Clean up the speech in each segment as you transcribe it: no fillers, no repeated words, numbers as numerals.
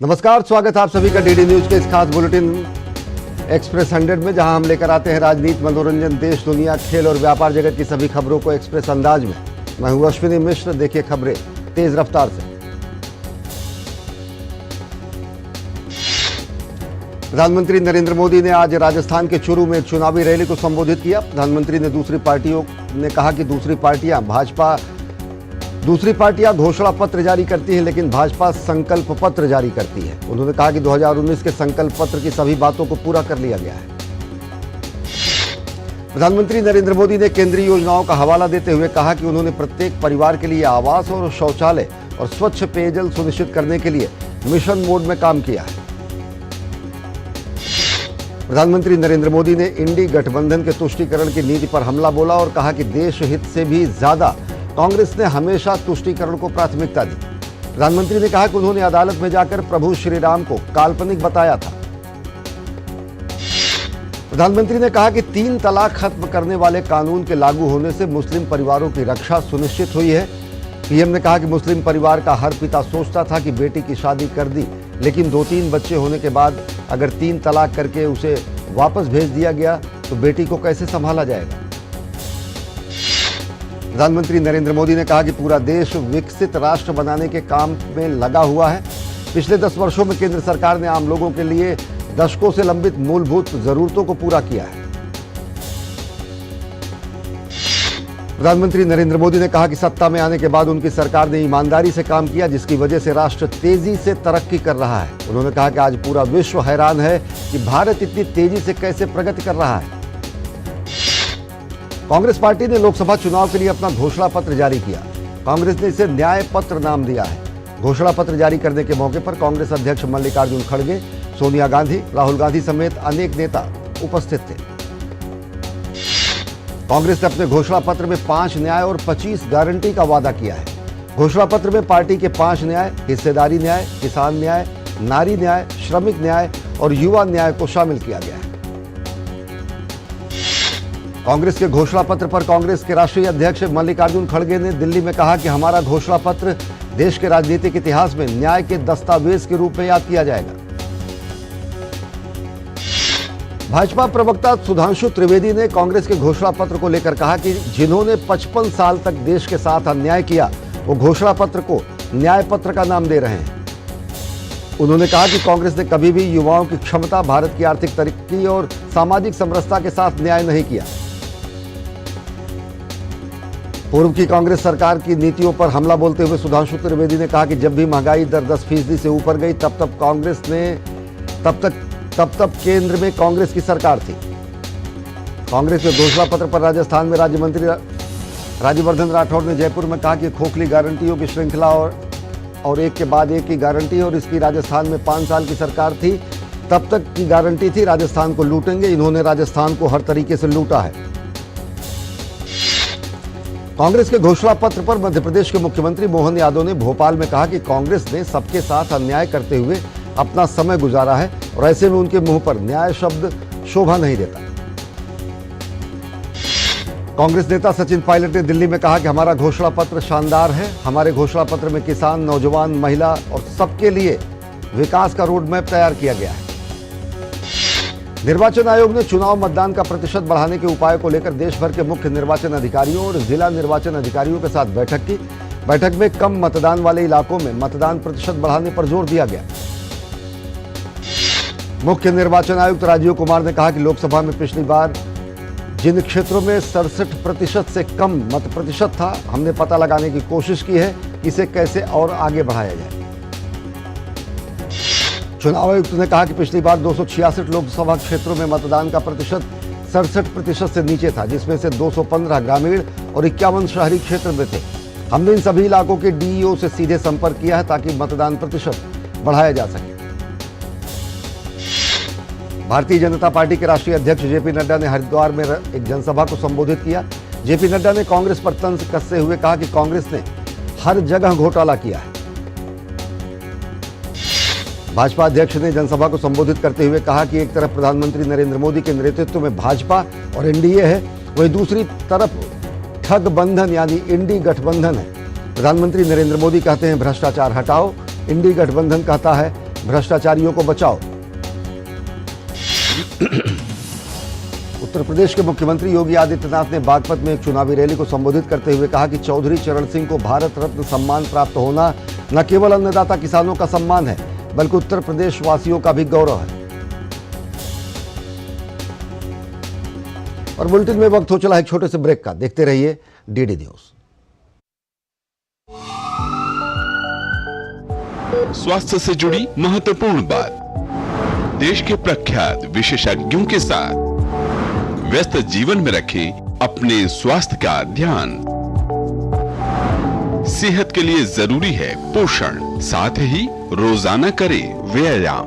नमस्कार, स्वागत है आप सभी का डीडी न्यूज के इस खास बुलेटिन एक्सप्रेस 100 में, जहां हम लेकर आते हैं राजनीति, मनोरंजन, देश दुनिया, खेल और व्यापार जगत की सभी खबरों को एक्सप्रेस अंदाज में। मैं हूं अश्विनी मिश्र। देखिए खबरें तेज रफ्तार से। प्रधानमंत्री नरेंद्र मोदी ने आज राजस्थान के चुरू में एक चुनावी रैली को संबोधित किया। प्रधानमंत्री ने दूसरी पार्टियों ने कहा कि दूसरी पार्टियां घोषणा पत्र जारी करती हैं, लेकिन भाजपा संकल्प पत्र जारी करती है। उन्होंने कहा कि 2019 के संकल्प पत्र की सभी बातों को पूरा कर लिया गया है। प्रधानमंत्री नरेंद्र मोदी ने केंद्रीय योजनाओं का हवाला देते हुए कहा कि उन्होंने प्रत्येक परिवार के लिए आवास और शौचालय और स्वच्छ पेयजल सुनिश्चित करने के लिए मिशन मोड में काम किया है। प्रधानमंत्री नरेंद्र मोदी ने इंडी गठबंधन के तुष्टीकरण की नीति पर हमला बोला और कहा कि देश हित से भी ज्यादा कांग्रेस ने हमेशा तुष्टीकरण को प्राथमिकता दी। प्रधानमंत्री ने कहा कि उन्होंने अदालत में जाकर प्रभु श्री राम को काल्पनिक बताया था। प्रधानमंत्री ने कहा कि 3 तलाक खत्म करने वाले कानून के लागू होने से मुस्लिम परिवारों की रक्षा सुनिश्चित हुई है। पीएम ने कहा कि मुस्लिम परिवार का हर पिता सोचता था कि बेटी की शादी कर दी, लेकिन 2-3 बच्चे होने के बाद अगर 3 तलाक करके उसे वापस भेज दिया गया तो बेटी को कैसे संभाला जाएगा। प्रधानमंत्री नरेंद्र मोदी ने कहा कि पूरा देश विकसित राष्ट्र बनाने के काम में लगा हुआ है। पिछले 10 वर्षों में केंद्र सरकार ने आम लोगों के लिए दशकों से लंबित मूलभूत जरूरतों को पूरा किया है। प्रधानमंत्री नरेंद्र मोदी ने कहा कि सत्ता में आने के बाद उनकी सरकार ने ईमानदारी से काम किया, जिसकी वजह से राष्ट्र तेजी से तरक्की कर रहा है। उन्होंने कहा कि आज पूरा विश्व हैरान है कि भारत इतनी तेजी से कैसे प्रगति कर रहा है। कांग्रेस पार्टी ने लोकसभा चुनाव के लिए अपना घोषणा पत्र जारी किया। कांग्रेस ने इसे न्याय पत्र नाम दिया है। घोषणा पत्र जारी करने के मौके पर कांग्रेस अध्यक्ष मल्लिकार्जुन खड़गे, सोनिया गांधी, राहुल गांधी समेत अनेक नेता उपस्थित थे। कांग्रेस ने अपने घोषणा पत्र में 5 न्याय और 25 गारंटी का वादा किया है। घोषणा पत्र में पार्टी के 5 न्याय, हिस्सेदारी न्याय, किसान न्याय, नारी न्याय, श्रमिक न्याय और युवा न्याय को शामिल किया गया है। कांग्रेस के घोषणा पत्र पर कांग्रेस के राष्ट्रीय अध्यक्ष मल्लिकार्जुन खड़गे ने दिल्ली में कहा कि हमारा घोषणा पत्र देश के राजनीतिक इतिहास में न्याय के दस्तावेज के रूप में याद किया जाएगा। भाजपा प्रवक्ता सुधांशु त्रिवेदी ने कांग्रेस के घोषणा पत्र को लेकर कहा कि जिन्होंने 55 साल तक देश के साथ अन्याय किया, वो घोषणा पत्र को न्याय पत्र का नाम दे रहे हैं। उन्होंने कहा कि कांग्रेस ने कभी भी युवाओं की क्षमता, भारत की आर्थिक तरक्की और सामाजिक समरसता के साथ न्याय नहीं किया। पूर्व की कांग्रेस सरकार की नीतियों पर हमला बोलते हुए सुधांशु त्रिवेदी ने कहा कि जब भी महंगाई दर 10% से ऊपर गई, तब केंद्र में कांग्रेस की सरकार थी। कांग्रेस के घोषणा पत्र पर राजस्थान में राज्य मंत्री राज्यवर्धन राठौड़ ने जयपुर में कहा कि खोखली गारंटियों की श्रृंखला और एक के बाद एक की गारंटी, और इसकी राजस्थान में 5 साल की सरकार थी, तब तक की गारंटी थी राजस्थान को लूटेंगे। इन्होंने राजस्थान को हर तरीके से लूटा है। कांग्रेस के घोषणा पत्र पर मध्य प्रदेश के मुख्यमंत्री मोहन यादव ने भोपाल में कहा कि कांग्रेस ने सबके साथ अन्याय करते हुए अपना समय गुजारा है और ऐसे में उनके मुंह पर न्याय शब्द शोभा नहीं देता। कांग्रेस नेता सचिन पायलट ने दिल्ली में कहा कि हमारा घोषणा पत्र शानदार है। हमारे घोषणा पत्र में किसान, नौजवान, महिला और सबके लिए विकास का रोड मैप तैयार किया गया है। निर्वाचन आयोग ने चुनाव मतदान का प्रतिशत बढ़ाने के उपाय को लेकर देश भर के मुख्य निर्वाचन अधिकारियों और जिला निर्वाचन अधिकारियों के साथ बैठक की। बैठक में कम मतदान वाले इलाकों में मतदान प्रतिशत बढ़ाने पर जोर दिया गया। मुख्य निर्वाचन आयुक्त राजीव कुमार ने कहा कि लोकसभा में पिछली बार जिन क्षेत्रों में 67% से कम मत प्रतिशत था, हमने पता लगाने की कोशिश की है कि इसे कैसे और आगे बढ़ाया जाए। चुनाव आयुक्त ने कहा कि पिछली बार 266 लोकसभा क्षेत्रों में मतदान का प्रतिशत 67% से नीचे था, जिसमें से 215 ग्रामीण और 51 शहरी क्षेत्र में थे। हमने इन सभी इलाकों के डीईओ से सीधे संपर्क किया है ताकि मतदान प्रतिशत बढ़ाया जा सके। भारतीय जनता पार्टी के राष्ट्रीय अध्यक्ष जेपी नड्डा ने हरिद्वार में एक जनसभा को संबोधित किया। जेपी नड्डा ने कांग्रेस पर तंज कसते हुए कहा कि कांग्रेस ने हर जगह घोटाला किया है। भाजपा अध्यक्ष ने जनसभा को संबोधित करते हुए कहा कि एक तरफ प्रधानमंत्री नरेंद्र मोदी के नेतृत्व में भाजपा और एनडीए है, वहीं दूसरी तरफ ठग बंधन यानी इंडी गठबंधन है। प्रधानमंत्री नरेंद्र मोदी कहते हैं भ्रष्टाचार हटाओ, इंडी गठबंधन कहता है भ्रष्टाचारियों को बचाओ। उत्तर प्रदेश के मुख्यमंत्री योगी आदित्यनाथ ने बागपत में एक चुनावी रैली को संबोधित करते हुए कहा कि चौधरी चरण सिंह को भारत रत्न सम्मान प्राप्त होना न केवल अन्नदाता किसानों का सम्मान है, बल्कि उत्तर प्रदेश वासियों का भी गौरव है। और बुलेटिन में वक्त हो चला एक छोटे से ब्रेक का। देखते रहिए डीडी न्यूज। स्वास्थ्य से जुड़ी महत्वपूर्ण बात, देश के प्रख्यात विशेषज्ञों के साथ व्यस्त जीवन में रखें अपने स्वास्थ्य का ध्यान। सेहत के लिए जरूरी है पोषण, साथ ही रोजाना करें व्यायाम।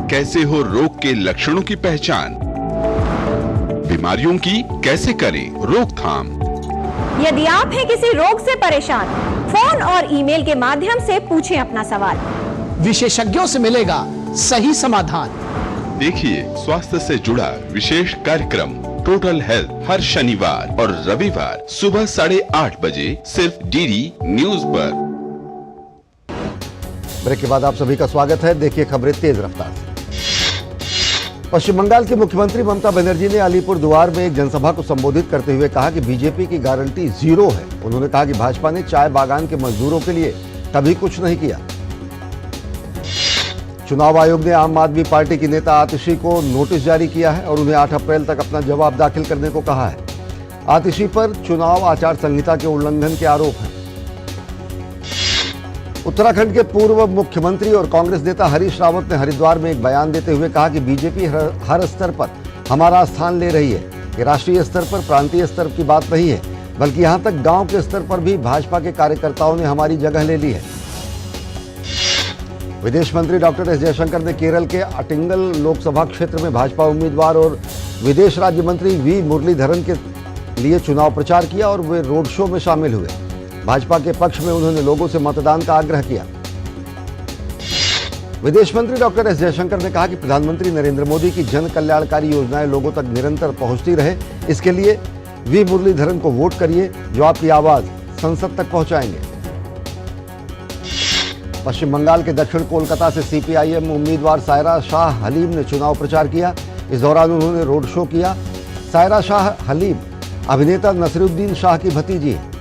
कैसे हो रोग के लक्षणों की पहचान, बीमारियों की कैसे करें रोकथाम। यदि आप हैं किसी रोग से परेशान, फोन और ईमेल के माध्यम से पूछें अपना सवाल। विशेषज्ञों से मिलेगा सही समाधान। देखिए स्वास्थ्य से जुड़ा विशेष कार्यक्रम टोटल हेल्थ हर शनिवार और रविवार सुबह 8:30 बजे सिर्फ डीडी न्यूज पर। ब्रेक के बाद आप सभी का स्वागत है। देखिए खबरें तेज रफ्तार से। पश्चिम बंगाल की मुख्यमंत्री ममता बनर्जी ने अलीपुरद्वार में एक जनसभा को संबोधित करते हुए कहा कि बीजेपी की गारंटी जीरो है। उन्होंने कहा कि भाजपा ने चाय बागान के मजदूरों के लिए कभी कुछ नहीं किया। चुनाव आयोग ने आम आदमी पार्टी की नेता आतिशी को नोटिस जारी किया है और उन्हें 8 अप्रैल तक अपना जवाब दाखिल करने को कहा है। आतिशी पर चुनाव आचार संहिता के उल्लंघन के आरोप हैं। उत्तराखंड के पूर्व मुख्यमंत्री और कांग्रेस नेता हरीश रावत ने हरिद्वार में एक बयान देते हुए कहा कि बीजेपी हर स्तर पर हमारा स्थान ले रही है। ये राष्ट्रीय स्तर पर, प्रांतीय स्तर की बात नहीं है, बल्कि यहां तक गांव के स्तर पर भी भाजपा के कार्यकर्ताओं ने हमारी जगह ले ली है। विदेश मंत्री डॉक्टर एस जयशंकर ने केरल के अटिंगल लोकसभा क्षेत्र में भाजपा उम्मीदवार और विदेश राज्य मंत्री वी मुरलीधरन के लिए चुनाव प्रचार किया और वे रोड शो में शामिल हुए। भाजपा के पक्ष में उन्होंने लोगों से मतदान का आग्रह किया। विदेश मंत्री डॉक्टर एस जयशंकर ने कहा कि प्रधानमंत्री नरेंद्र मोदी की जन कल्याणकारी योजनाएं लोगों तक निरंतर पहुंचती रहे, इसके लिए वी मुरलीधरन को वोट करिए, जो आपकी आवाज संसद तक पहुंचाएंगे। पश्चिम बंगाल के दक्षिण कोलकाता से सीपीआईएम उम्मीदवार सायरा शाह हलीम ने चुनाव प्रचार किया। इस दौरान उन्होंने रोड शो किया। सायरा शाह हलीम अभिनेता नसीरुद्दीन शाह की भतीजी है।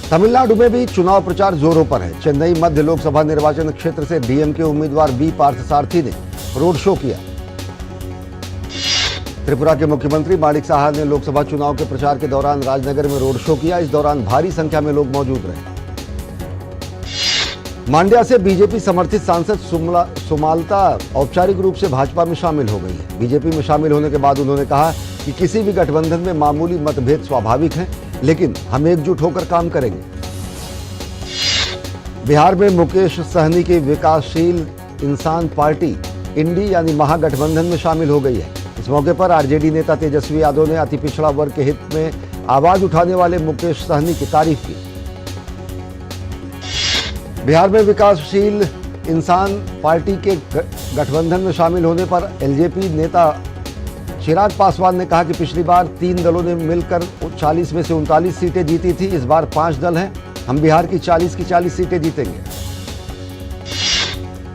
तमिलनाडु में भी चुनाव प्रचार जोरों पर है। चेन्नई मध्य लोकसभा निर्वाचन क्षेत्र से डीएमके उम्मीदवार बी पार्थसारथी ने रोड शो किया। त्रिपुरा के मुख्यमंत्री माणिक साहा ने लोकसभा चुनाव के प्रचार के दौरान राजनगर में रोड शो किया। इस दौरान भारी संख्या में लोग मौजूद रहे। मांड्या से बीजेपी समर्थित सांसद सुमालता औपचारिक रूप से भाजपा में शामिल हो गई है। बीजेपी में शामिल होने के बाद उन्होंने कहा कि किसी भी गठबंधन में मामूली मतभेद स्वाभाविक हैं, लेकिन हम एकजुट होकर काम करेंगे। बिहार में मुकेश सहनी की विकासशील इंसान पार्टी इंडी यानी महागठबंधन में शामिल हो गई है। इस मौके पर आरजेडी नेता तेजस्वी यादव ने अति पिछड़ा वर्ग के हित में आवाज उठाने वाले मुकेश सहनी की तारीफ की। बिहार में विकासशील इंसान पार्टी के गठबंधन में शामिल होने पर एलजेपी नेता चिराग पासवान ने कहा कि पिछली बार 3 दलों ने मिलकर 40 में से 39 सीटें जीती थी। इस बार 5 दल हैं। हम बिहार की 40 सीटें जीतेंगे।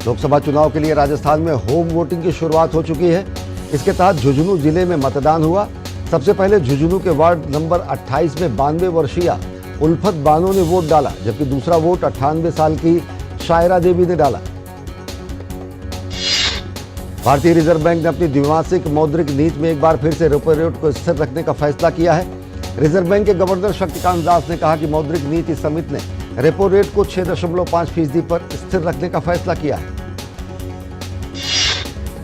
लोकसभा चुनाव के लिए राजस्थान में होम वोटिंग की शुरुआत हो चुकी है। इसके तहत झुंझुनू जिले में मतदान हुआ। सबसे पहले झुंझुनू के वार्ड नंबर 28 में 92 वर्षीय उल्फत बानो ने वोट डाला, जबकि दूसरा वोट 98 साल की शायरा देवी ने डाला। भारतीय रिजर्व बैंक ने अपनी द्विमासिक मौद्रिक नीति में एक बार फिर से रेपो रेट को स्थिर रखने का फैसला किया है। रिजर्व बैंक के गवर्नर शक्तिकांत दास ने कहा कि मौद्रिक नीति समिति ने रेपो रेट को 6.5% पर स्थिर रखने का फैसला किया है।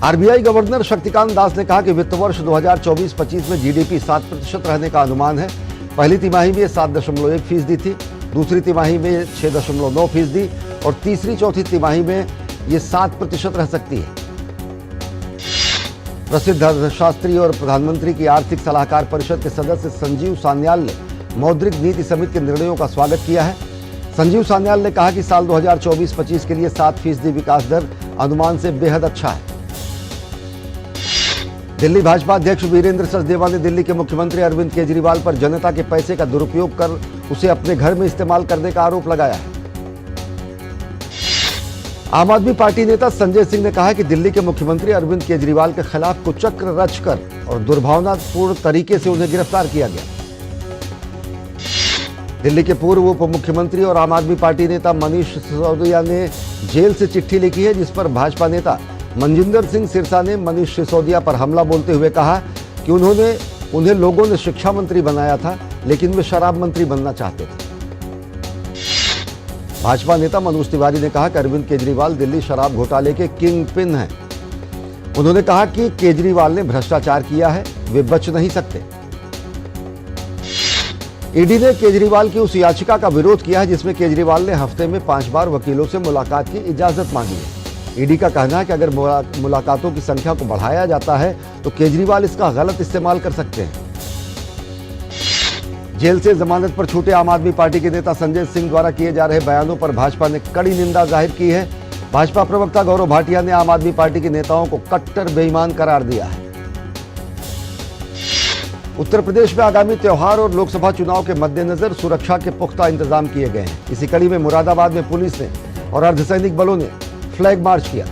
आरबीआई गवर्नर शक्तिकांत दास ने कहा कि वित्त वर्ष 2024-25 में जीडीपी 7% रहने का अनुमान है। पहली तिमाही में 7.1% थी, दूसरी तिमाही में 6.9% और तीसरी चौथी तिमाही में ये 7% रह सकती है। प्रसिद्ध अर्थशास्त्री और प्रधानमंत्री की आर्थिक सलाहकार परिषद के सदस्य संजीव सान्याल ने मौद्रिक नीति समिति के निर्णयों का स्वागत किया है। संजीव सान्याल ने कहा कि साल 2024-25 के लिए 7% विकास दर अनुमान से बेहद अच्छा है। दिल्ली भाजपा अध्यक्ष वीरेंद्र सचदेवा ने दिल्ली के मुख्यमंत्री अरविंद केजरीवाल पर जनता के पैसे का दुरुपयोग कर उसे अपने घर में इस्तेमाल करने का आरोप लगाया है। आम आदमी पार्टी नेता संजय सिंह ने कहा कि दिल्ली के मुख्यमंत्री अरविंद केजरीवाल के खिलाफ कुचक्र रचकर और दुर्भावनापूर्ण तरीके से उन्हें गिरफ्तार किया गया। दिल्ली के पूर्व उप मुख्यमंत्री और आम आदमी पार्टी नेता मनीष सिसोदिया ने जेल से चिट्ठी लिखी है, जिस पर भाजपा नेता मनजिंदर सिंह सिरसा ने मनीष सिसोदिया पर हमला बोलते हुए कहा कि उन्हें लोगों ने शिक्षा मंत्री बनाया था, लेकिन वे शराब मंत्री बनना चाहते थे। भाजपा नेता मनोज तिवारी ने कहा कि अरविंद केजरीवाल दिल्ली शराब घोटाले के किंग पिन हैं। उन्होंने कहा कि केजरीवाल ने भ्रष्टाचार किया है, वे बच नहीं सकते। ईडी ने केजरीवाल की उस याचिका का विरोध किया है जिसमें केजरीवाल ने हफ्ते में 5 बार वकीलों से मुलाकात की इजाजत मांगी है। ईडी का कहना है कि अगर मुलाकातों की संख्या को बढ़ाया जाता है तो केजरीवाल इसका गलत इस्तेमाल कर सकते हैं। जेल से जमानत पर छूटे आम आदमी पार्टी के नेता संजय सिंह द्वारा किए जा रहे बयानों पर भाजपा ने कड़ी निंदा जाहिर की है। भाजपा प्रवक्ता गौरव भाटिया ने आम आदमी पार्टी के नेताओं को कट्टर बेईमान करार दिया है। उत्तर प्रदेश में आगामी त्योहार और लोकसभा चुनाव के मद्देनजर सुरक्षा के पुख्ता इंतजाम किए गए हैं। इसी कड़ी में मुरादाबाद में पुलिस ने और अर्धसैनिक बलों ने फ्लैग मार्च किया।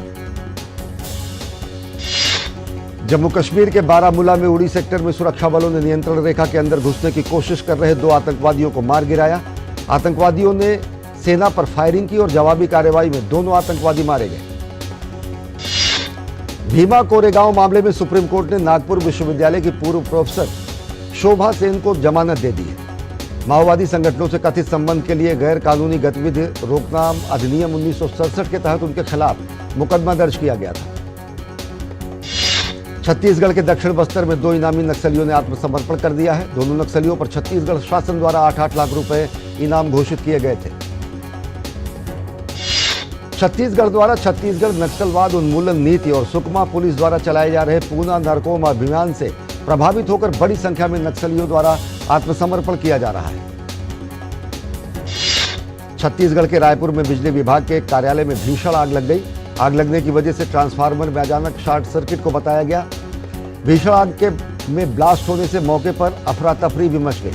जम्मू कश्मीर के बारामूला में उड़ी सेक्टर में सुरक्षा बलों ने नियंत्रण रेखा के अंदर घुसने की कोशिश कर रहे 2 आतंकवादियों को मार गिराया। आतंकवादियों ने सेना पर फायरिंग की और जवाबी कार्रवाई में दोनों आतंकवादी मारे गए। भीमा कोरेगांव मामले में सुप्रीम कोर्ट ने नागपुर विश्वविद्यालय की पूर्व प्रोफेसर शोभा सेन को जमानत दे दी है। माओवादी संगठनों से कथित संबंध के लिए गैर कानूनी गतिविधि रोकथाम अधिनियम 1967 के तहत उनके खिलाफ मुकदमा दर्ज किया गया था। छत्तीसगढ़ के दक्षिण बस्तर में 2 इनामी नक्सलियों ने आत्मसमर्पण कर दिया है। दोनों नक्सलियों पर छत्तीसगढ़ शासन द्वारा 8-8 लाख रुपए इनाम घोषित किए गए थे। छत्तीसगढ़ द्वारा छत्तीसगढ़ नक्सलवाद उन्मूलन नीति और सुकमा पुलिस द्वारा चलाए जा रहे पूना नरकोम अभियान से प्रभावित होकर बड़ी संख्या में नक्सलियों द्वारा आत्मसमर्पण किया जा रहा है। छत्तीसगढ़ के रायपुर में बिजली विभाग के कार्यालय में भीषण आग लग गई। आग लगने की वजह से ट्रांसफार्मर में अचानक शॉर्ट सर्किट को बताया गया। भीषण आग में ब्लास्ट होने से मौके पर अफरा तफरी भी मच गई।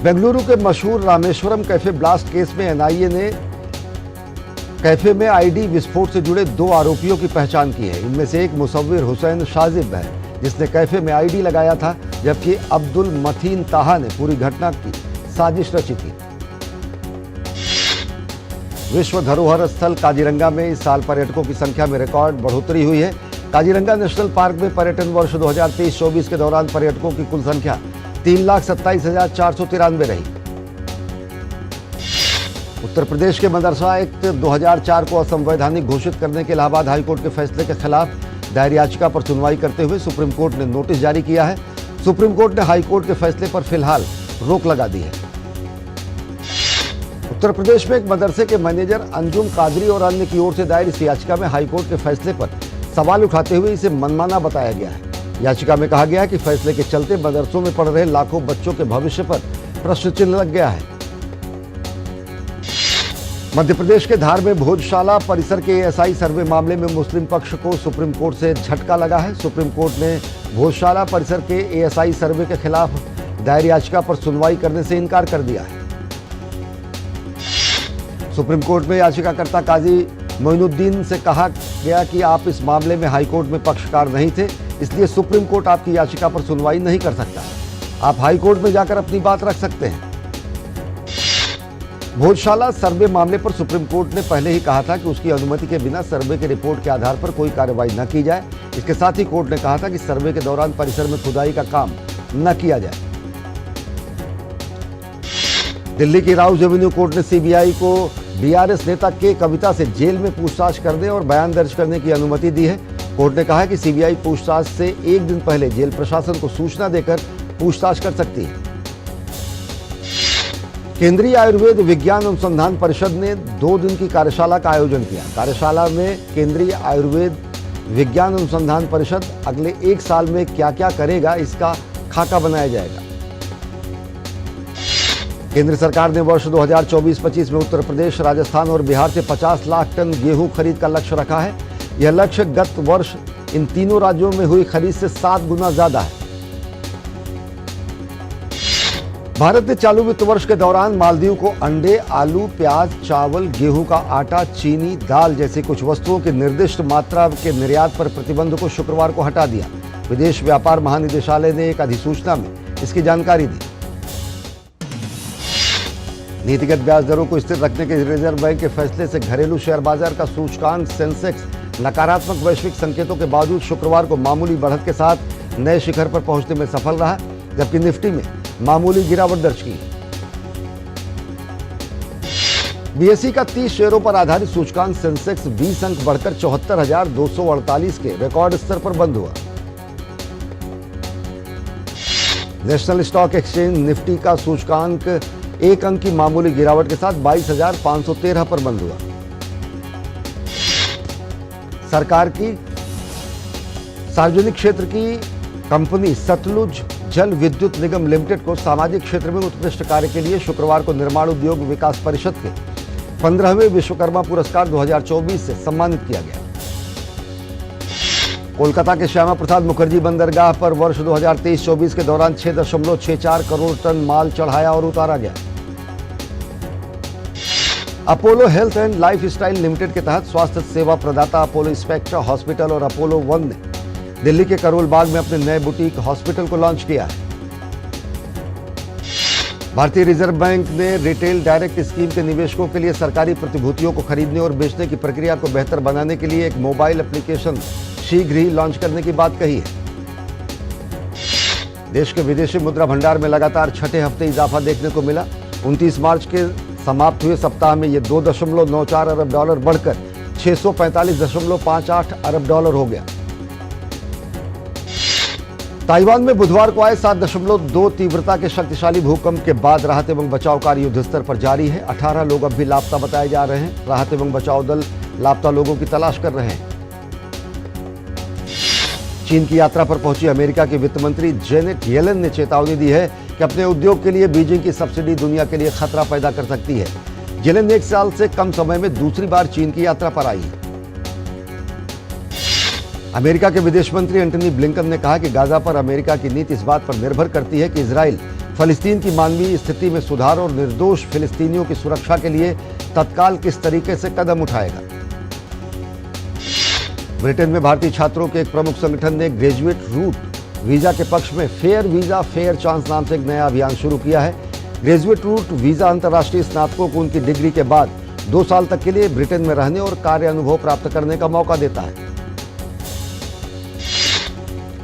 बेंगलुरु के मशहूर रामेश्वरम कैफे ब्लास्ट केस में एनआईए ने कैफे में आईडी विस्फोट से जुड़े 2 आरोपियों की पहचान की है। इनमें से एक मुसव्विर हुसैन शाजिब है, जिसने कैफे में आईडी लगाया था, जबकि अब्दुल मतीन ताहा ने पूरी घटना की साजिश रची थी। विश्व धरोहर स्थल काजीरंगा में इस साल पर्यटकों की संख्या में रिकॉर्ड बढ़ोतरी हुई है। काजीरंगा नेशनल पार्क में पर्यटन वर्ष 2023-24 के दौरान पर्यटकों की कुल संख्या 3,27,493 रही। उत्तर प्रदेश के मदरसा एक्ट 2004 को असंवैधानिक घोषित करने के इलाहाबाद हाईकोर्ट के फैसले के खिलाफ दायर याचिका पर सुनवाई करते हुए सुप्रीम कोर्ट ने नोटिस जारी किया है। सुप्रीम कोर्ट ने हाईकोर्ट के फैसले पर फिलहाल रोक लगा दी है। उत्तर प्रदेश में एक मदरसे के मैनेजर अंजुम कादरी और अन्य की ओर से दायर इस याचिका में हाईकोर्ट के फैसले पर सवाल उठाते हुए इसे मनमाना बताया गया है। याचिका में कहा गया है कि फैसले के चलते मदरसों में पढ़ रहे लाखों बच्चों के भविष्य पर प्रश्न चिन्ह लग गया है। मध्य प्रदेश के धार में भोजशाला परिसर के एएसआई सर्वे मामले में मुस्लिम पक्ष को सुप्रीम कोर्ट से झटका लगा है। सुप्रीम कोर्ट ने भोजशाला परिसर के एएसआई सर्वे के खिलाफ दायर याचिका पर सुनवाई करने से इनकार कर दिया है। सुप्रीम कोर्ट में याचिकाकर्ता काजी मोइनुद्दीन से कहा गया कि आप इस मामले में हाईकोर्ट में पक्षकार नहीं थे, इसलिए सुप्रीम कोर्ट आपकी याचिका पर सुनवाई नहीं कर सकता। आप हाईकोर्ट में जाकर अपनी बात रख सकते हैं। भोजशाला सर्वे मामले पर सुप्रीम कोर्ट ने पहले ही कहा था कि उसकी अनुमति के बिना सर्वे की रिपोर्ट के आधार पर कोई कार्रवाई न की जाए। इसके साथ ही कोर्ट ने कहा था कि सर्वे के दौरान परिसर में खुदाई का काम न किया जाए। दिल्ली की राउज एवेन्यू कोर्ट ने सीबीआई को बीआरएस नेता के कविता से जेल में पूछताछ करने और बयान दर्ज करने की अनुमति दी है। कोर्ट ने कहा है कि सीबीआई पूछताछ से 1 दिन पहले जेल प्रशासन को सूचना देकर पूछताछ कर सकती है। केंद्रीय आयुर्वेद विज्ञान अनुसंधान परिषद ने 2 दिन की कार्यशाला का आयोजन किया। कार्यशाला में केंद्रीय आयुर्वेद विज्ञान अनुसंधान परिषद अगले 1 साल में क्या क्या करेगा, इसका खाका बनाया जाएगा। केंद्र सरकार ने वर्ष 2024-25 में उत्तर प्रदेश, राजस्थान और बिहार से 50 लाख टन गेहूं खरीद का लक्ष्य रखा है। यह लक्ष्य गत वर्ष इन तीनों राज्यों में हुई खरीद से 7 गुना ज्यादा है। भारत ने चालू वित्त वर्ष के दौरान मालदीव को अंडे, आलू, प्याज, चावल, गेहूं का आटा, चीनी, दाल जैसी कुछ वस्तुओं की निर्दिष्ट मात्रा के निर्यात पर प्रतिबंध को शुक्रवार को हटा दिया। विदेश व्यापार महानिदेशालय ने एक अधिसूचना में इसकी जानकारी दी। नीतिगत ब्याज दरों को स्थिर रखने के रिजर्व बैंक के फैसले से घरेलू शेयर बाजार का सूचकांक सेंसेक्स नकारात्मक वैश्विक संकेतों के बावजूद शुक्रवार को मामूली बढ़त के साथ नए शिखर पर पहुंचने में सफल रहा, जबकि निफ्टी में मामूली गिरावट दर्ज की। बीएसई का 30 शेयरों पर आधारित सूचकांक सेंसेक्स 20 अंक बढ़कर 74,248 के रिकॉर्ड स्तर पर बंद हुआ। नेशनल स्टॉक एक्सचेंज निफ्टी का सूचकांक 1 अंक की मामूली गिरावट के साथ 22,513 पर बंद हुआ। सरकार की सार्वजनिक क्षेत्र की कंपनी सतलुज जल विद्युत निगम लिमिटेड को सामाजिक क्षेत्र में उत्कृष्ट कार्य के लिए शुक्रवार को निर्माण उद्योग विकास परिषद के 15वें विश्वकर्मा पुरस्कार 2024 से सम्मानित किया गया। कोलकाता के श्यामा प्रसाद मुखर्जी बंदरगाह पर वर्ष 2023-24 के दौरान 6.64 करोड़ टन माल चढ़ाया और उतारा गया। Apollo health and life style limited के तहत स्वास्थ्य सेवा प्रदाता अपोलो स्पेक्ट्रा हॉस्पिटल और अपोलो वन ने दिल्ली के करोल बाग में अपने नए बुटीक हॉस्पिटल को लॉन्च किया है। भारतीय रिजर्व बैंक ने रिटेल डायरेक्ट स्कीम के निवेशकों के लिए सरकारी प्रतिभूतियों को खरीदने और बेचने की प्रक्रिया को बेहतर बनाने के लिए एक मोबाइल एप्लीकेशन शीघ्र ही लॉन्च करने की बात कही है। देश के विदेशी मुद्रा भंडार में लगातार छठे हफ्ते इजाफा देखने को मिला। 29 मार्च के समाप्त हुए सप्ताह में यह 2.94 अरब डॉलर बढ़कर 645.58 अरब डॉलर हो गया। ताइवान में बुधवार को आए 7.2 तीव्रता के शक्तिशाली भूकंप के बाद राहत एवं बचाव कार्य युद्धस्तर पर जारी है। 18 लोग अब भी लापता बताए जा रहे हैं। राहत एवं बचाव दल लापता लोगों की तलाश कर रहे हैं। चीन की यात्रा पर पहुंची अमेरिका की वित्त मंत्री जेनेट येलेन ने चेतावनी दी है कि अपने उद्योग के लिए बीजिंग की सब्सिडी दुनिया के लिए खतरा पैदा कर सकती है। येलेन 1 साल से कम समय में दूसरी बार चीन की यात्रा पर आई है। अमेरिका के विदेश मंत्री एंटनी ब्लिंकन ने कहा कि गाजा पर अमेरिका की नीति इस बात पर निर्भर करती है कि इजराइल फलस्तीन की मानवीय स्थिति में सुधार और निर्दोष फिलिस्तीनियों की सुरक्षा के लिए तत्काल किस तरीके से कदम उठाएगा। ब्रिटेन में भारतीय छात्रों के एक प्रमुख संगठन ने ग्रेजुएट रूट वीजा के पक्ष में फेयर वीजा फेयर चांस नाम से एक नया अभियान शुरू किया है। ग्रेजुएट रूट वीजा अंतर्राष्ट्रीय स्नातकों को उनकी डिग्री के बाद 2 साल तक के लिए ब्रिटेन में रहने और कार्य अनुभव प्राप्त करने का मौका देता है।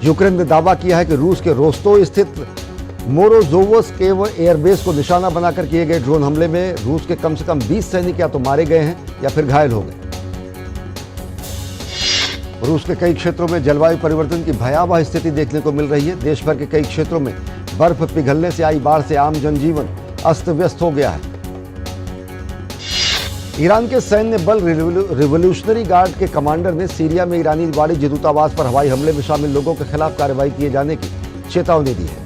यूक्रेन ने दावा किया है कि रूस के रोस्तोव स्थित मोरोजोवस्क एयरबेस को निशाना बनाकर किए गए ड्रोन हमले में रूस के कम से कम 20 सैनिक या तो मारे गए हैं या फिर घायल हो गए। रूस के कई क्षेत्रों में जलवायु परिवर्तन की भयावह स्थिति देखने को मिल रही है। देश भर के कई क्षेत्रों में बर्फ पिघलने से आई बाढ़ से आम जनजीवन अस्त व्यस्त हो गया है। ईरान के सैन्य बल रिवोल्यूशनरी गार्ड के कमांडर ने सीरिया में ईरानी वाणिज्य दूतावास पर हवाई हमले में शामिल लोगों के खिलाफ कार्रवाई किए जाने की चेतावनी दी है।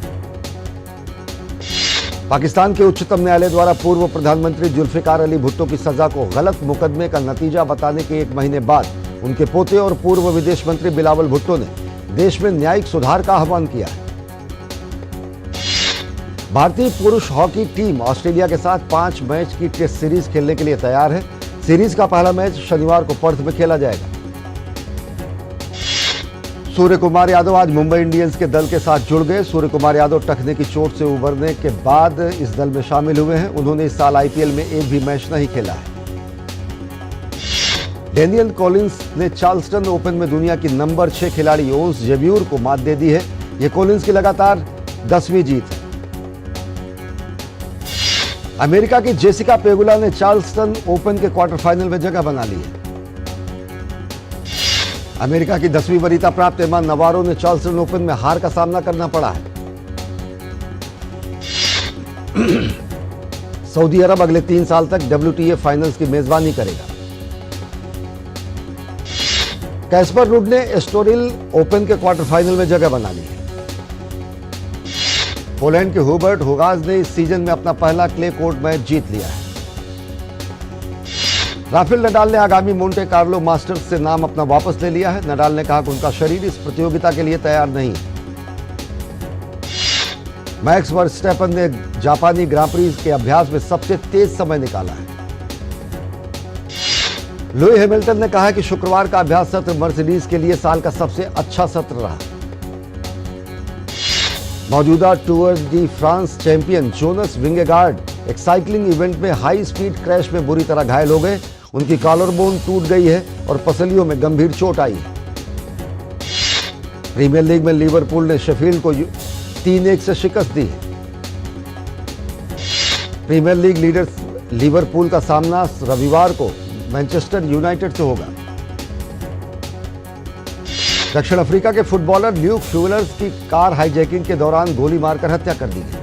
पाकिस्तान के उच्चतम न्यायालय द्वारा पूर्व प्रधानमंत्री जुल्फिकार अली भुट्टो की सजा को गलत मुकदमे का नतीजा बताने के 1 महीने बाद उनके पोते और पूर्व विदेश मंत्री बिलावल भुट्टो ने देश में न्यायिक सुधार का आह्वान किया है। भारतीय पुरुष हॉकी टीम ऑस्ट्रेलिया के साथ 5 मैच की टेस्ट सीरीज खेलने के लिए तैयार है। सीरीज का पहला मैच शनिवार को पर्थ में खेला जाएगा। सूर्य कुमार यादव आज मुंबई इंडियंस के दल के साथ जुड़ गए। सूर्य कुमार यादव टखने की चोट से उबरने के बाद इस दल में शामिल हुए हैं। उन्होंने इस साल आईपीएल में एक भी मैच नहीं खेला है। डेनियल कॉलिंस ने चार्ल्सटन ओपन में दुनिया की नंबर 6 खिलाड़ी ओंस जेब्यूर को मात दे दी है। यह कॉलिंस की लगातार 10वीं जीत है। अमेरिका की जेसिका पेगुला ने चार्ल्सटन ओपन के क्वार्टर फाइनल में जगह बना ली है। अमेरिका की 10वीं वरीयता प्राप्त एमा नवारो ने चार्ल्सटन ओपन में हार का सामना करना पड़ा है। सऊदी अरब अगले 3 साल तक WTA फाइनल्स की मेजबानी करेगा। कैस्पर रुड ने एस्टोरिल ओपन के क्वार्टर फाइनल में जगह बना ली है। पोलैंड के हुबर्ट हुगाज ने इस सीजन में अपना पहला क्ले कोर्ट मैच जीत लिया है। राफेल नडाल ने आगामी मोंटे कार्लो मास्टर्स से नाम अपना वापस ले लिया है। नडाल ने कहा कि उनका शरीर इस प्रतियोगिता के लिए तैयार नहीं है। मैक्स वर्स्टैपन ने जापानी ग्रां प्री के अभ्यास में सबसे तेज समय निकाला है। लुई हैमिल्टन ने कहा कि शुक्रवार का अभ्यास सत्र मर्सिडीज के लिए साल का सबसे अच्छा सत्र रहा। मौजूदा Tour de France champion Jonas Vingegaard एक साइकिलिंग इवेंट में हाई स्पीड क्रैश में बुरी तरह घायल हो गए। उनकी कॉलर बोन टूट गई है और पसलियों में गंभीर चोट आई है। प्रीमियर लीग में लिवरपूल ने शेफील्ड को 3-1 से शिकस्त दी है। प्रीमियर लीग लीडर लिवरपूल का सामना रविवार को मैनचेस्टर यूनाइटेड से होगा। दक्षिण अफ्रीका के फुटबॉलर ल्यूक फ्यूलर्स की कार हाईजैकिंग के दौरान गोली मारकर हत्या कर दी गई।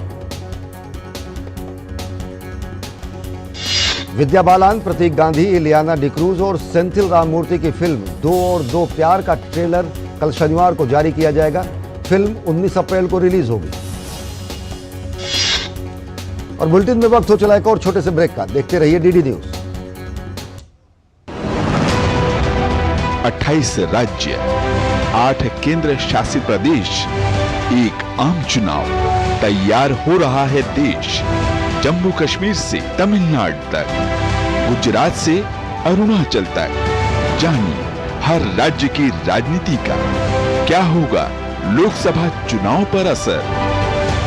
विद्या बालन, प्रतीक गांधी, इलियाना डिक्रूज और सेंथिल राममूर्ति की फिल्म 2 और 2 प्यार का ट्रेलर कल शनिवार को जारी किया जाएगा। फिल्म 19 अप्रैल को रिलीज होगी। और बुलेटिन में वक्त हो चला एक और छोटे से ब्रेक का। देखते रहिए डीडी न्यूज। 28 राज्य, 8 केंद्र शासित प्रदेश, एक आम चुनाव, तैयार हो रहा है देश। जम्मू कश्मीर से तमिलनाडु तक, गुजरात से अरुणाचल तक, जानिए हर राज्य की राजनीति का क्या होगा लोकसभा चुनाव पर असर।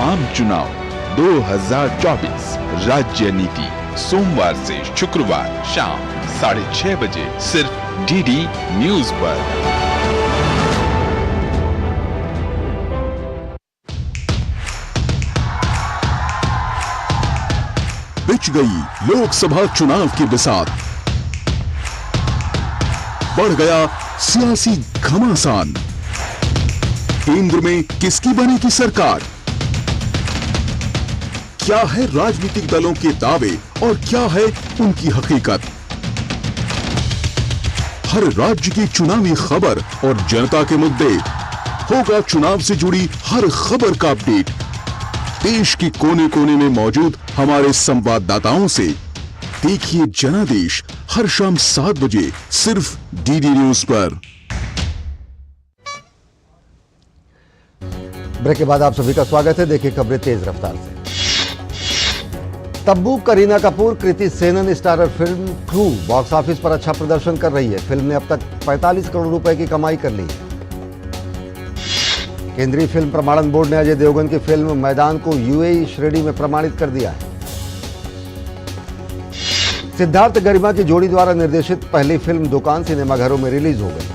आम चुनाव 2024 राज्य नीति, सोमवार से शुक्रवार शाम 6:30 बजे सिर्फ डीडी न्यूज पर। बिछ गई लोकसभा चुनाव की बिसात, बढ़ गया सियासी घमासान। केंद्र में किसकी बनेगी सरकार? क्या है राजनीतिक दलों के दावे और क्या है उनकी हकीकत? हर राज्य की चुनावी खबर और जनता के मुद्दे, होगा चुनाव से जुड़ी हर खबर का अपडेट। देश के कोने कोने में मौजूद हमारे संवाददाताओं से देखिए जनादेश हर शाम 7 बजे सिर्फ डीडी न्यूज पर। ब्रेक के बाद आप सभी का स्वागत है। देखिए खबरें तेज रफ्तार से। Tabu, Kareena Kapoor, Kriti Sanon starrer film Crew box office पर अच्छा प्रदर्शन कर रही है। फिल्म ने अब तक 45 करोड़ रुपए की कमाई कर ली है। केंद्रीय फिल्म प्रमाणन बोर्ड ने अजय देवगन की फिल्म मैदान को यूएई श्रेणी में प्रमाणित कर दिया है। सिद्धार्थ गरिमा की जोड़ी द्वारा निर्देशित पहली फिल्म दुकान सिनेमाघरों में रिलीज हो गई।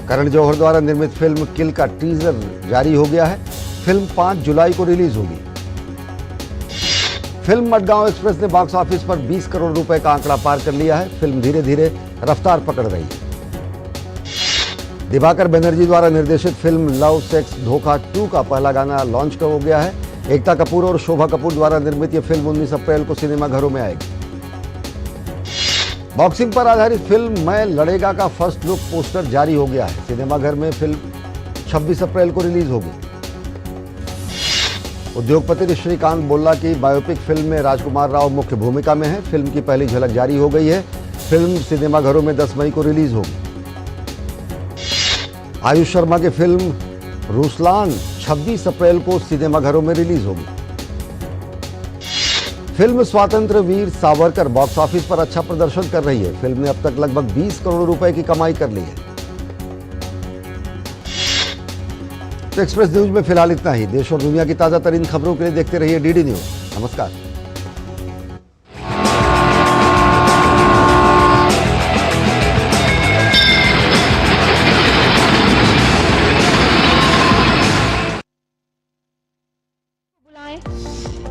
करण जौहर द्वारा निर्मित फिल्म किल का टीजर जारी हो गया है। फिल्म 5 जुलाई को रिलीज होगी। फिल्म मडगांव एक्सप्रेस ने बॉक्स ऑफिस पर 20 करोड़ रुपए का आंकड़ा पार कर लिया है। फिल्म धीरे धीरे रफ्तार पकड़ रही है। दिवाकर बनर्जी द्वारा निर्देशित फिल्म लव सेक्स धोखा 2 का पहला गाना लॉन्च हो गया है। एकता कपूर और शोभा कपूर द्वारा निर्मित यह फिल्म 19 अप्रैल को सिनेमाघरों में आएगी। बॉक्सिंग पर आधारित फिल्म मैं लड़ेगा का फर्स्ट लुक पोस्टर जारी हो गया है। सिनेमाघर में फिल्म 26 अप्रैल को रिलीज होगी। उद्योगपति श्रीकांत बोल्ला की बायोपिक फिल्म में राजकुमार राव मुख्य भूमिका में है। फिल्म की पहली झलक जारी हो गई है। फिल्म सिनेमाघरों में 10 मई को रिलीज होगी। आयुष शर्मा की फिल्म रुसलान 26 अप्रैल को सिनेमाघरों में रिलीज होगी। फिल्म स्वातंत्र्य वीर सावरकर बॉक्स ऑफिस पर अच्छा प्रदर्शन कर रही है। फिल्म ने अब तक लगभग 20 करोड़ रुपए की कमाई कर ली है। तो एक्सप्रेस न्यूज में फिलहाल इतना ही। देश और दुनिया की ताजा तरीन खबरों के लिए देखते रहिए डीडी न्यूज। नमस्कार।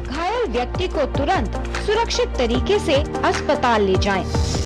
घायल व्यक्ति को तुरंत सुरक्षित तरीके से अस्पताल ले जाएं।